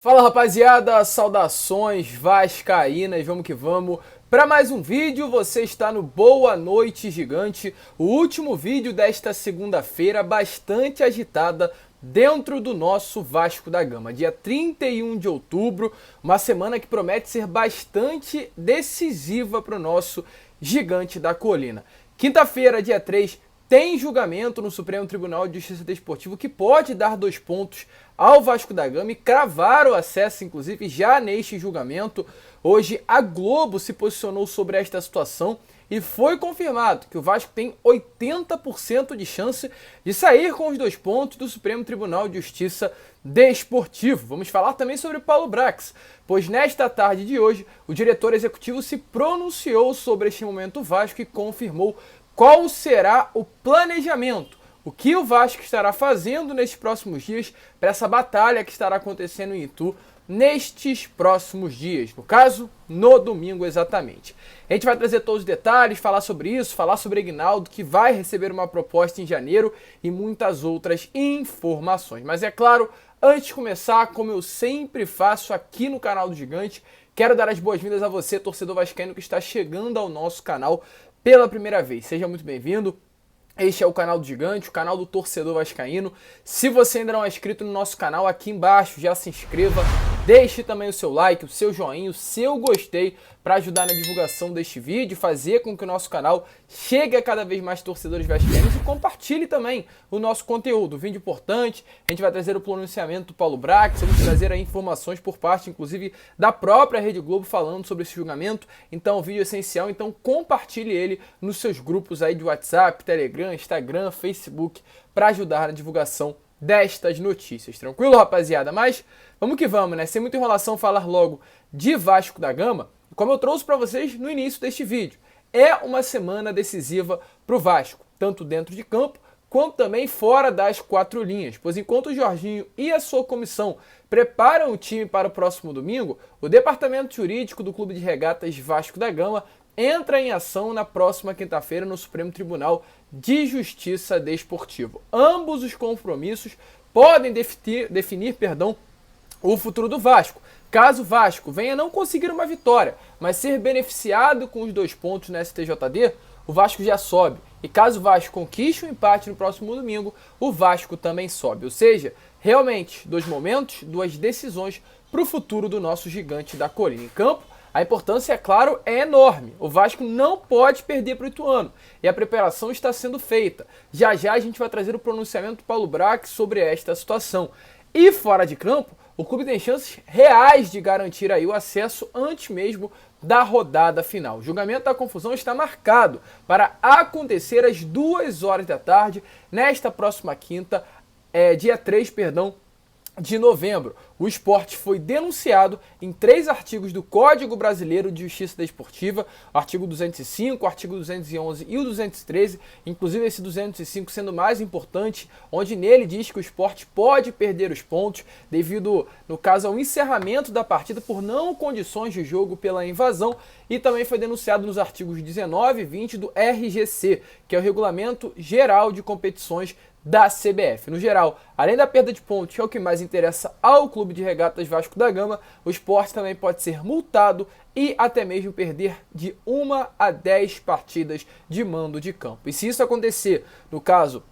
Fala rapaziada, saudações vascaínas, vamos que vamos. Para mais um vídeo, você está no Boa Noite Gigante, o último vídeo desta segunda-feira bastante agitada dentro do nosso Vasco da Gama. Dia 31 de outubro, uma semana que promete ser bastante decisiva para o nosso Gigante da Colina. Quinta-feira, dia 3, tem julgamento no Supremo Tribunal de Justiça Desportivo que pode dar 2 pontos ao Vasco da Gama e cravar o acesso, inclusive, já neste julgamento. Hoje a Globo se posicionou sobre esta situação e foi confirmado que o Vasco tem 80% de chance de sair com os 2 pontos do Supremo Tribunal de Justiça Desportivo. Vamos falar também sobre o Paulo Brax, pois nesta tarde de hoje o diretor executivo se pronunciou sobre este momento Vasco e confirmou qual será o planejamento, o que o Vasco estará fazendo nestes próximos dias para essa batalha que estará acontecendo em Itu nestes próximos dias, no caso, no domingo exatamente. A gente vai trazer todos os detalhes, falar sobre isso, falar sobre Aguinaldo, que vai receber uma proposta em janeiro e muitas outras informações. Mas é claro, antes de começar, como eu sempre faço aqui no canal do Gigante, quero dar as boas-vindas a você, torcedor vascaíno, que está chegando ao nosso canal pela primeira vez. Seja muito bem-vindo. Este é o canal do Gigante, o canal do torcedor vascaíno. Se você ainda não é inscrito no nosso canal, aqui embaixo já se inscreva. Deixe também o seu like, o seu joinha, o seu gostei para ajudar na divulgação deste vídeo, fazer com que o nosso canal chegue a cada vez mais torcedores vascaínos e compartilhe também o nosso conteúdo. Vídeo importante, a gente vai trazer o pronunciamento do Paulo Brax, vamos trazer aí informações por parte, inclusive, da própria Rede Globo falando sobre esse julgamento. Então, o vídeo é essencial, então compartilhe ele nos seus grupos aí de WhatsApp, Telegram, Instagram, Facebook, para ajudar na divulgação destas notícias. Tranquilo, rapaziada? Mas vamos que vamos, né? Sem muita enrolação, falar logo de Vasco da Gama. Como eu trouxe para vocês no início deste vídeo, é uma semana decisiva para o Vasco, tanto dentro de campo quanto também fora das 4 linhas, pois enquanto o Jorginho e a sua comissão preparam o time para o próximo domingo, o departamento jurídico do Clube de Regatas Vasco da Gama entra em ação na próxima quinta-feira no Supremo Tribunal de Justiça Desportivo. Ambos os compromissos podem definir o futuro do Vasco. Caso o Vasco venha não conseguir uma vitória, mas ser beneficiado com os 2 pontos na STJD, o Vasco já sobe. E caso o Vasco conquiste um empate no próximo domingo, o Vasco também sobe. Ou seja, realmente, 2 momentos, 2 decisões para o futuro do nosso Gigante da Colina. Em campo, a importância, é claro, é enorme. O Vasco não pode perder para o Ituano. E a preparação está sendo feita. Já já a gente vai trazer o pronunciamento do Paulo Brax sobre esta situação. E fora de campo, o clube tem chances reais de garantir aí o acesso antes mesmo da rodada final. O julgamento da confusão está marcado para acontecer às 2 horas da tarde, nesta próxima quinta, dia 3, de novembro. O Sport foi denunciado em 3 artigos do Código Brasileiro de Justiça Desportiva, o artigo 205, o artigo 211 e o 213, inclusive esse 205 sendo mais importante, onde nele diz que o Sport pode perder os pontos devido, no caso, ao encerramento da partida por não condições de jogo pela invasão, e também foi denunciado nos artigos 19 e 20 do RGC, que é o Regulamento Geral de Competições da CBF. No geral, além da perda de pontos, que é o que mais interessa ao Clube de Regatas Vasco da Gama, o Sport também pode ser multado e até mesmo perder de 1 a 10 partidas de mando de campo. E se isso acontecer, no caso,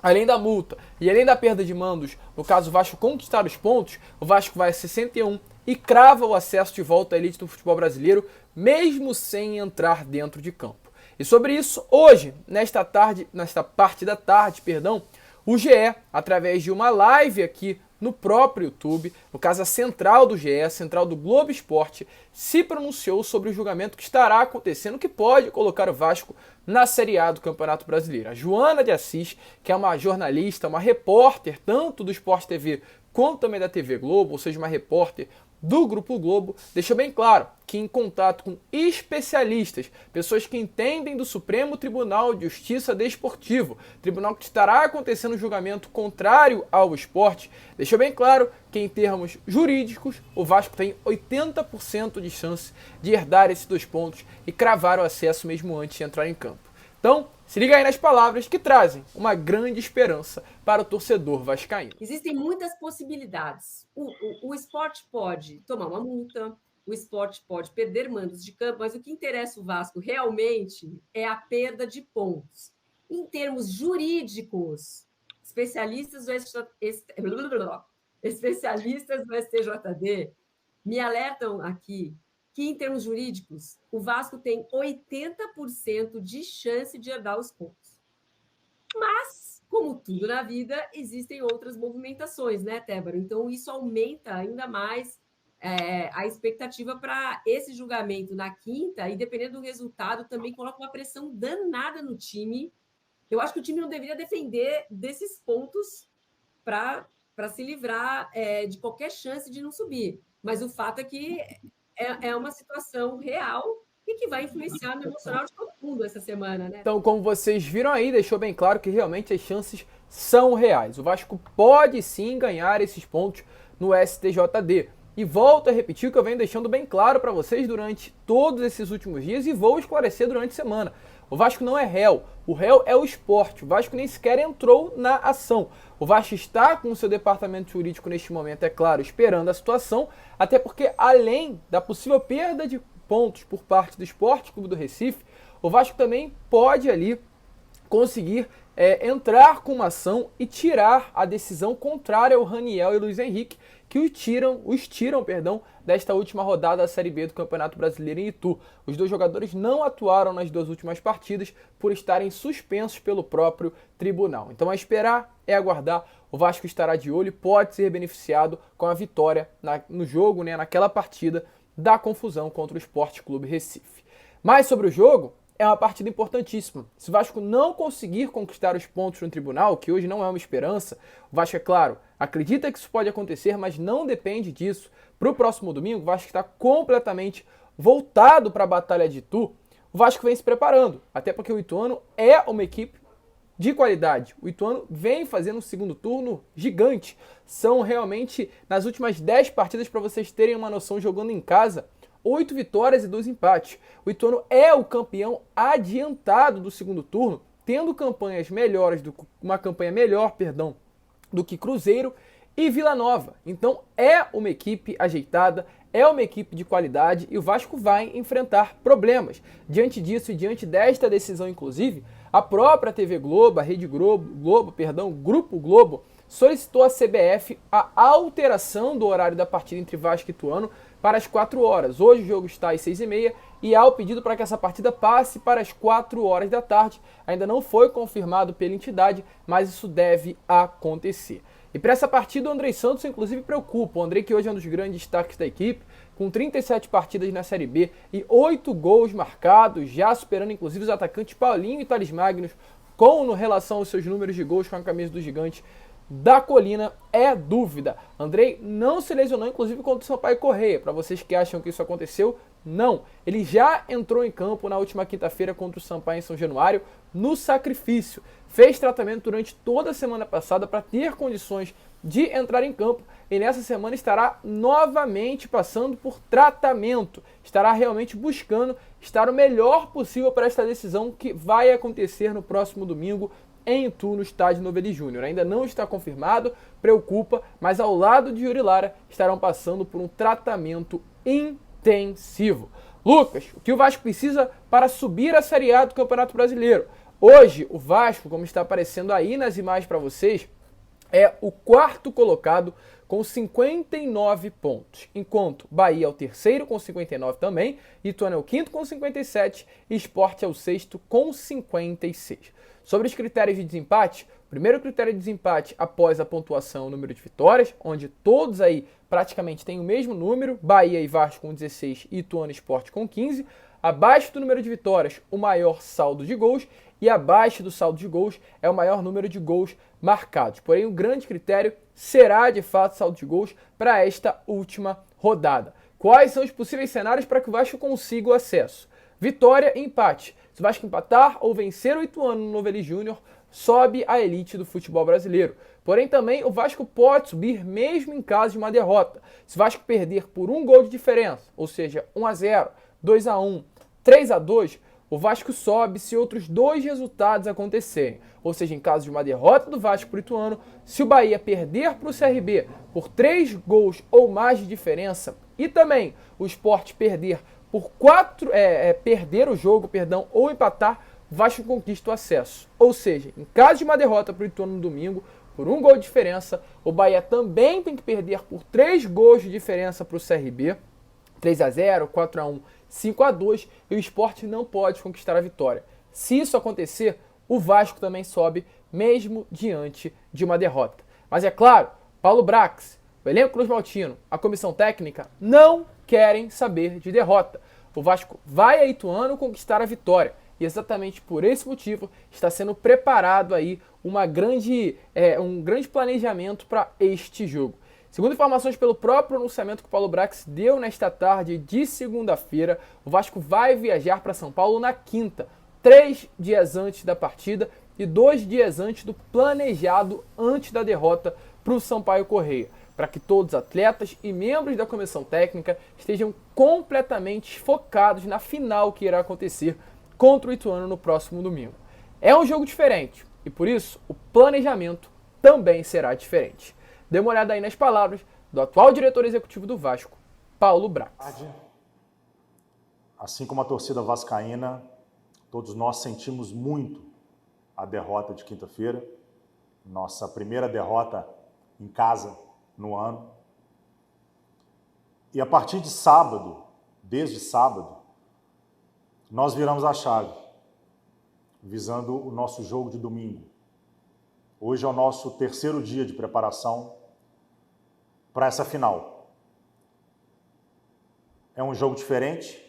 além da multa e além da perda de mandos, no caso o Vasco conquistar os pontos, o Vasco vai a 61 e crava o acesso de volta à elite do futebol brasileiro, mesmo sem entrar dentro de campo. E sobre isso, hoje, nesta parte da tarde, o GE, através de uma live aqui no próprio YouTube, no caso a central do GE, a central do Globo Esporte, se pronunciou sobre o julgamento que estará acontecendo, que pode colocar o Vasco na Série A do Campeonato Brasileiro. A Joana de Assis, que é uma jornalista, uma repórter, tanto do Sport TV quanto também da TV Globo, ou seja, uma repórter do Grupo Globo, deixou bem claro que em contato com especialistas, pessoas que entendem do Supremo Tribunal de Justiça Desportivo, tribunal que estará acontecendo um julgamento contrário ao esporte, deixou bem claro que em termos jurídicos, o Vasco tem 80% de chance de herdar esses 2 pontos e cravar o acesso mesmo antes de entrar em campo. Então, se liga aí nas palavras que trazem uma grande esperança para o torcedor vascaíno. Existem muitas possibilidades. O esporte pode tomar uma multa, o esporte pode perder mandos de campo, mas o que interessa o Vasco realmente é a perda de pontos. Em termos jurídicos, especialistas do STJD me alertam aqui que, em termos jurídicos, o Vasco tem 80% de chance de herdar os pontos. Mas, como tudo na vida, existem outras movimentações, né, Tébaro? Então, isso aumenta ainda mais a expectativa para esse julgamento na quinta, e dependendo do resultado, também coloca uma pressão danada no time. Eu acho que o time não deveria defender desses pontos para se livrar de qualquer chance de não subir. Mas o fato é que é uma situação real e que vai influenciar no emocional de todo mundo essa semana, né? Então, como vocês viram aí, deixou bem claro que realmente as chances são reais. O Vasco pode sim ganhar esses pontos no STJD. E volto a repetir o que eu venho deixando bem claro para vocês durante todos esses últimos dias e vou esclarecer durante a semana. O Vasco não é réu, o réu é o esporte. O Vasco nem sequer entrou na ação. O Vasco está com o seu departamento jurídico neste momento, é claro, esperando a situação, até porque além da possível perda de pontos por parte do Esporte Clube do Recife, o Vasco também pode ali conseguir entrar com uma ação e tirar a decisão contrária ao Raniel e Luiz Henrique, que os tiram desta última rodada da Série B do Campeonato Brasileiro em Itu. Os dois jogadores não atuaram nas duas últimas partidas por estarem suspensos pelo próprio tribunal. Então a esperar é aguardar. O Vasco estará de olho e pode ser beneficiado com a vitória no jogo, naquela partida da confusão contra o Sport Clube Recife. Mas sobre o jogo, é uma partida importantíssima. Se o Vasco não conseguir conquistar os pontos no tribunal, que hoje não é uma esperança, o Vasco, é claro, acredita que isso pode acontecer, mas não depende disso. Para o próximo domingo, o Vasco está completamente voltado para a Batalha de Itu. O Vasco vem se preparando, até porque o Ituano é uma equipe de qualidade. O Ituano vem fazendo um segundo turno gigante. São realmente, nas últimas 10 partidas, para vocês terem uma noção, jogando em casa, 8 vitórias e 2 empates. O Ituano é o campeão adiantado do segundo turno, tendo uma campanha melhor do que Cruzeiro e Vila Nova. Então é uma equipe ajeitada, é uma equipe de qualidade e o Vasco vai enfrentar problemas. Diante disso e diante desta decisão, inclusive, a própria TV Globo, a Rede Grupo Globo, solicitou à CBF a alteração do horário da partida entre Vasco e Ituano para as 4 horas. Hoje o jogo está às 6h30 e há o pedido para que essa partida passe para as 4 horas da tarde. Ainda não foi confirmado pela entidade, mas isso deve acontecer. E para essa partida o Andrei Santos inclusive preocupa. O Andrei, que hoje é um dos grandes destaques da equipe, com 37 partidas na Série B e 8 gols marcados, já superando inclusive os atacantes Paulinho e Thales Magnos, com relação aos seus números de gols com a camisa do Gigante da Colina, é dúvida. Andrei não se lesionou, inclusive, contra o Sampaio Corrêa. Para vocês que acham que isso aconteceu, não. Ele já entrou em campo na última quinta-feira contra o Sampaio em São Januário, no sacrifício. Fez tratamento durante toda a semana passada para ter condições de entrar em campo e nessa semana estará novamente passando por tratamento. Estará realmente buscando estar o melhor possível para esta decisão que vai acontecer no próximo domingo em Itu, no estádio Novelli Júnior. Ainda não está confirmado, preocupa, mas ao lado de Yuri Lara estarão passando por um tratamento intensivo. Lucas, o que o Vasco precisa para subir a Série A do Campeonato Brasileiro? Hoje, o Vasco, como está aparecendo aí nas imagens para vocês, é o quarto colocado com 59 pontos, enquanto Bahia é o terceiro com 59 também, Ituano é o quinto com 57 e Sport é o sexto com 56. Sobre os critérios de desempate, o primeiro critério de desempate após a pontuação é o número de vitórias, onde todos aí praticamente têm o mesmo número, Bahia e Vasco com 16 e Ituano e Sport com 15. Abaixo do número de vitórias, o maior saldo de gols, e abaixo do saldo de gols é o maior número de gols marcados. Porém, o grande critério será, de fato, saldo de gols para esta última rodada. Quais são os possíveis cenários para que o Vasco consiga o acesso? Vitória e empate. Se o Vasco empatar ou vencer o Ituano no Novelli Júnior, sobe a elite do futebol brasileiro. Porém, também o Vasco pode subir mesmo em caso de uma derrota. Se o Vasco perder por um gol de diferença, ou seja, 1-0, 2-1, 3-2, o Vasco sobe se outros 2 resultados acontecerem. Ou seja, em caso de uma derrota do Vasco para o Ituano, se o Bahia perder para o CRB por 3 gols ou mais de diferença e também o Sport perder por perder o jogo, ou empatar, o Vasco conquista o acesso. Ou seja, em caso de uma derrota para o Ituano no domingo, por 1 gol de diferença, o Bahia também tem que perder por 3 gols de diferença para o CRB, 3-0, 4-1, 5-2, e o Sport não pode conquistar a vitória. Se isso acontecer, o Vasco também sobe, mesmo diante de uma derrota. Mas é claro, Paulo Brax, o elenco cruzmaltino, a comissão técnica não querem saber de derrota. O Vasco vai a Ituano conquistar a vitória. E exatamente por esse motivo está sendo preparado aí um grande planejamento para este jogo. Segundo informações pelo próprio pronunciamento que o Paulo Brax deu nesta tarde de segunda-feira, o Vasco vai viajar para São Paulo na quinta, 3 dias antes da partida e 2 dias antes do planejado antes da derrota para o Sampaio Corrêa, para que todos os atletas e membros da comissão técnica estejam completamente focados na final que irá acontecer contra o Ituano no próximo domingo. É um jogo diferente e por isso o planejamento também será diferente. Dê uma olhada aí nas palavras do atual diretor executivo do Vasco, Paulo Brax. Assim como a torcida vascaína, todos nós sentimos muito a derrota de quinta-feira, nossa primeira derrota em casa no ano. E a partir de sábado, desde sábado, nós viramos a chave, visando o nosso jogo de domingo. Hoje é o nosso terceiro dia de preparação para essa final. É um jogo diferente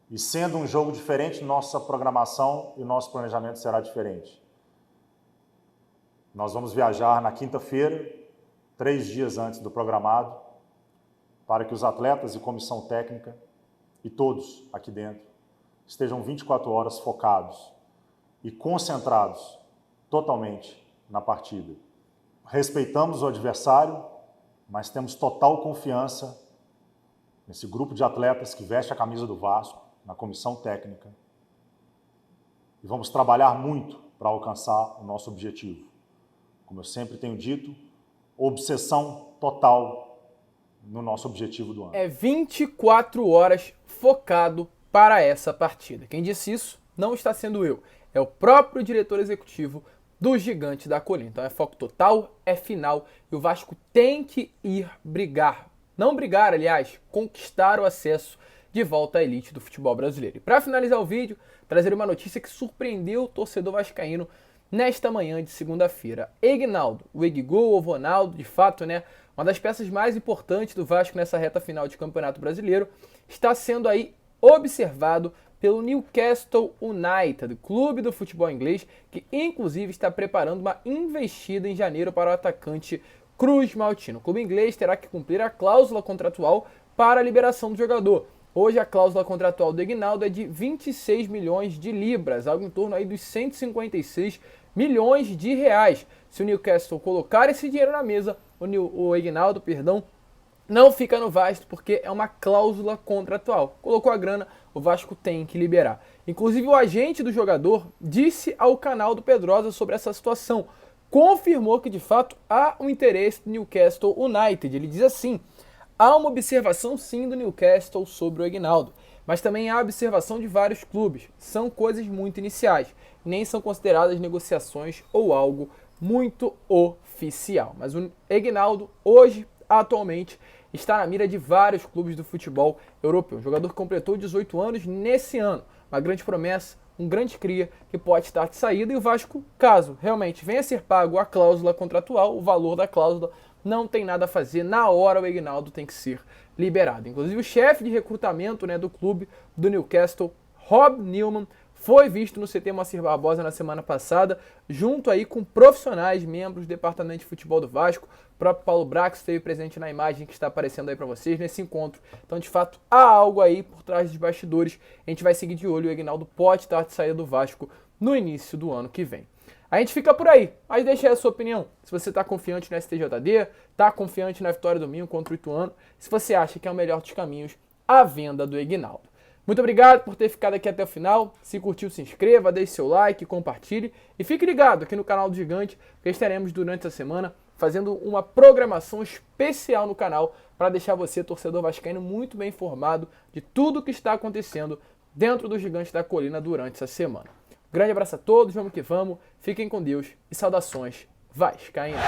e, sendo um jogo diferente, nossa programação e nosso planejamento será diferente. Nós vamos viajar na quinta-feira, 3 dias antes do programado, para que os atletas e comissão técnica e todos aqui dentro estejam 24 horas focados e concentrados totalmente na partida. Respeitamos o adversário, mas temos total confiança nesse grupo de atletas que veste a camisa do Vasco, na comissão técnica. E vamos trabalhar muito para alcançar o nosso objetivo. Como eu sempre tenho dito, obsessão total no nosso objetivo do ano. É 24 horas focado para essa partida. Quem disse isso não está sendo eu, é o próprio diretor executivo do Gigante da Colina. Então é foco total, é final e o Vasco tem que ir brigar. Não brigar, aliás, conquistar o acesso de volta à elite do futebol brasileiro. E para finalizar o vídeo, trazer uma notícia que surpreendeu o torcedor vascaíno nesta manhã de segunda-feira. Egnaldo, o Egigol, o Vonaldo, de fato, uma das peças mais importantes do Vasco nessa reta final de Campeonato Brasileiro, está sendo aí observado pelo Newcastle United, clube do futebol inglês, que inclusive está preparando uma investida em janeiro para o atacante cruzmaltino. O clube inglês terá que cumprir a cláusula contratual para a liberação do jogador. Hoje a cláusula contratual do Egnaldo é de 26 milhões de libras, algo em torno aí dos 156 milhões de reais. Se o Newcastle colocar esse dinheiro na mesa, o Egnaldo, não fica no Vasco porque é uma cláusula contratual. Colocou a grana, o Vasco tem que liberar. Inclusive o agente do jogador disse ao canal do Pedrosa sobre essa situação. Confirmou que de fato há um interesse do Newcastle United. Ele diz assim: há uma observação sim do Newcastle sobre o Egnaldo, mas também há observação de vários clubes. São coisas muito iniciais, nem são consideradas negociações ou algo muito oficial. Mas o Egnaldo hoje, atualmente, está na mira de vários clubes do futebol europeu. Um jogador que completou 18 anos nesse ano. Uma grande promessa, um grande cria que pode estar de saída. E o Vasco, caso realmente venha a ser pago a cláusula contratual, o valor da cláusula, não tem nada a fazer. Na hora o Egnaldo tem que ser liberado. Inclusive o chefe de recrutamento do clube do Newcastle, Rob Newman, foi visto no CT Moacir Barbosa na semana passada, junto aí com profissionais, membros do departamento de futebol do Vasco. O próprio Paulo Brax esteve presente na imagem que está aparecendo aí para vocês nesse encontro. Então, de fato, há algo aí por trás dos bastidores. A gente vai seguir de olho. O Egnaldo pode estar de saída do Vasco no início do ano que vem. A gente fica por aí, mas deixa aí a sua opinião. Se você está confiante no STJD, está confiante na vitória domingo contra o Ituano, se você acha que é o melhor dos caminhos, a venda do Egnaldo. Muito obrigado por ter ficado aqui até o final. Se curtiu, se inscreva, deixe seu like, compartilhe e fique ligado aqui no canal do Gigante, porque estaremos durante a semana fazendo uma programação especial no canal para deixar você, torcedor vascaíno, muito bem informado de tudo que está acontecendo dentro do Gigante da Colina durante essa semana. Grande abraço a todos, vamos que vamos, fiquem com Deus e saudações vascaínas.